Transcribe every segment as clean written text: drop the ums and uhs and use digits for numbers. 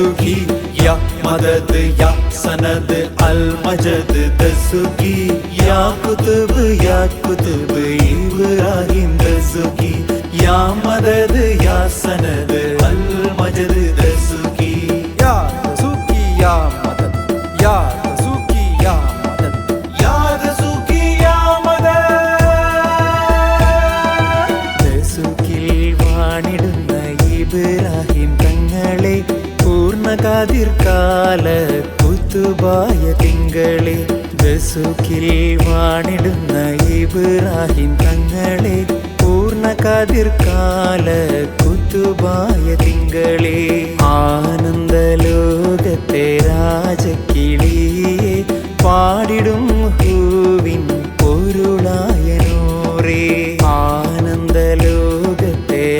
ദസുഖി യാ മദദ് യാ സനദ് അൽ മജദ് ദസുഖി യാ കുതുബ് ഇബ്രാഹിം ദസുഖി യാ മദദ് യാ സനദ് അൽ മജദ് ദസുഖി യാ ദസുഖി യാ മദദ് യാ ദസുഖി യാ മദദ് യാ ദസുഖി യാ മദദ് ദസുഖിൽ വാണിടുന്ന ഇബ്രാഹിം തങ്ങളെ പൂർണ്ണകാതിർക്കാല കുത്തുബായ തിങ്കളെ ദസുഖിൽ വാണിടുന്ന ഇബ്രാഹിം തങ്ങളെ പൂർണ്ണകാതിർക്കാല കുത്തുബായ തിങ്കളെ ആനന്ദലോകത്തെ രാജക്കിളിയെ പാടിടും ഹൂവിൻ പൊരുളായ നൂറേ ആനന്ദലോകത്തെ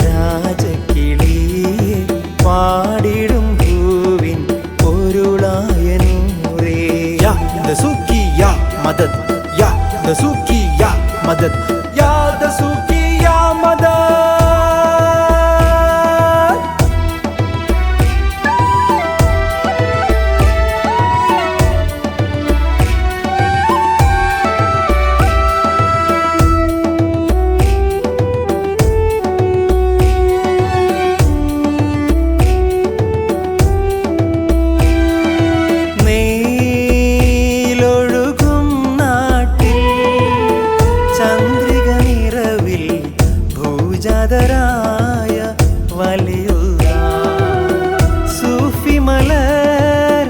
രാജക്കിളിയെ പാടിടും ഹൂവിൻ പൊരുളായ നൂറേ യാ ദസുഖി യാ മദദ് യാ ദസുഖി യാ മദദ് യാ ദസുഖി യാ മദദ് ായ വലിയുള്ള സൂഫി മലർ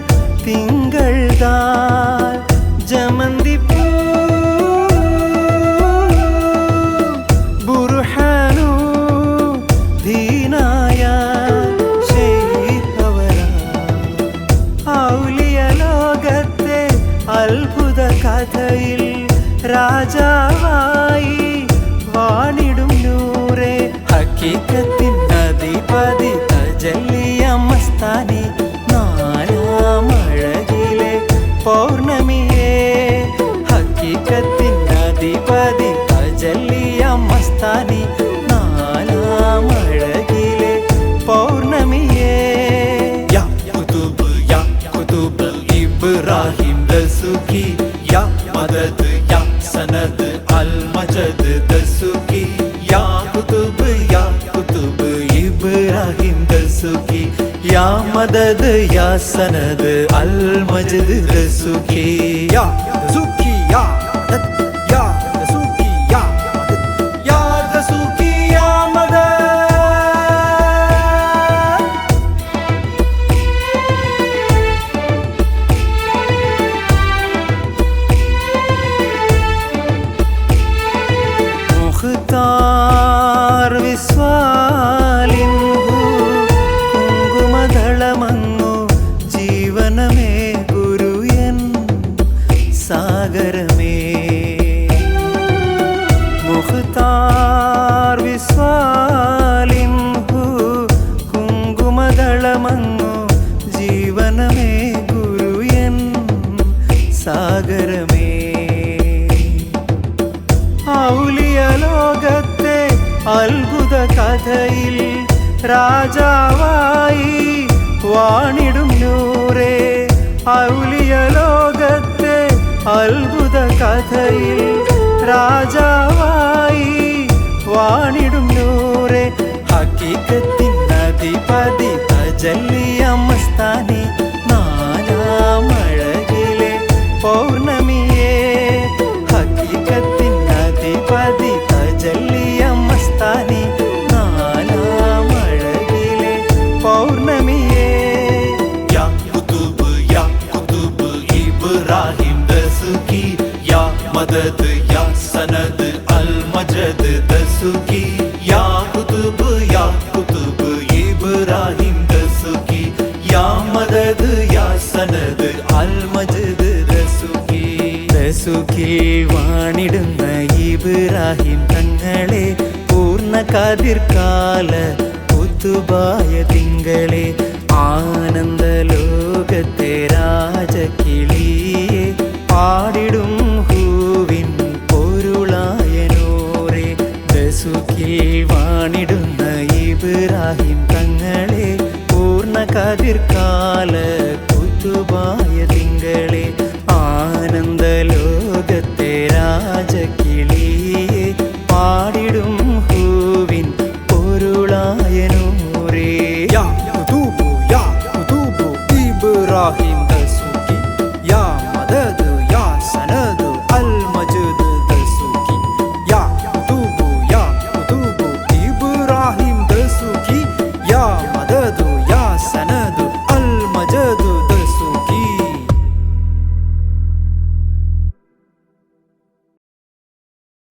തിങ്കൾ താൽ ജമന്തിപ്പൂ ബുർഹാനു ദീനായ ഔലിയ ലോകത്തെ അത്ഭുത കഥയിൽ രാജാവായി വാണിടും നൂറേ ഹക്കീക്കത്തിൻ അധിപതി തജല്ലിയ മസ്താനി നാലാമഴകിലെ പൗർണമിയെ ഹക്കീക്കത്തിൻ അധിപതി തജല്ലിയ മസ്താനി നാലാമഴകിലെ പൗർണമിയെ യാ കുതുബ് ഇബ്രാഹിം ദസുഖി യാ മദദ് യാ സനദ് അൽ മജദ് ദസുഖി യാ കുതുബ് ഇബ്രാഹിം ദസുഖി യാ മദദ് യാ സനദ് അൽ മജദ് ദസുഖി യാ ദസുഖി യാ മദദ് യാ ദസുഖി യാ മദദ് യാ ദസുഖി യാ മദദ് മുഖ്താർ വിസ്വാലിൻഹു കുങ്കുമദളമങ്ങു ജീവനമേ ഗുരുയൻ സാഗരമേ മുഖ്താർ വിസ്വാലിൻഹു കുങ്കുമദളമങ്ങു ജീവനമേ ഗുരുയൻ സാഗരമേ ഔലിയ ലോകത്തെ അത്ഭുത കഥയിൽ രാജാവായി വാണിടും നൂറേ ഔലിയ ലോകത്തെ അത്ഭുത കഥയിൽ രാജാവായി വാണിടും നൂറേ ഹക്കീക്കത്തിൻ അധിപതി തജല്ലിയ മസ്താനി നാലാമഴകിലെ പൗർണമിയെ ഹക്കീക്കത്തിൻ അധിപതി തജല്ലിയ മസ്താനി നാലാമഴകിലെ പൗർണമിയെ യാ കുതുബ് ഇബ്രാഹിം ദസുഖി യാ മദദ് യാ സനദ് അൽ മജദ് ദസുഖി യാ കുതുബ് ഇബ്രാഹിം ദസുഖി യാ മദദ് യാ സനദ് അൽ മജദ് ദസുഖി ദസുഖിൽ വാണിടുന്ന ഇബ്രാഹിം തങ്ങളെ പൂർണ്ണകാതിർക്കാല കുത്തുബായ തിങ്കളെ ആനന്ദലോകത്തെ രാജക്കിളിയെ പാടിടും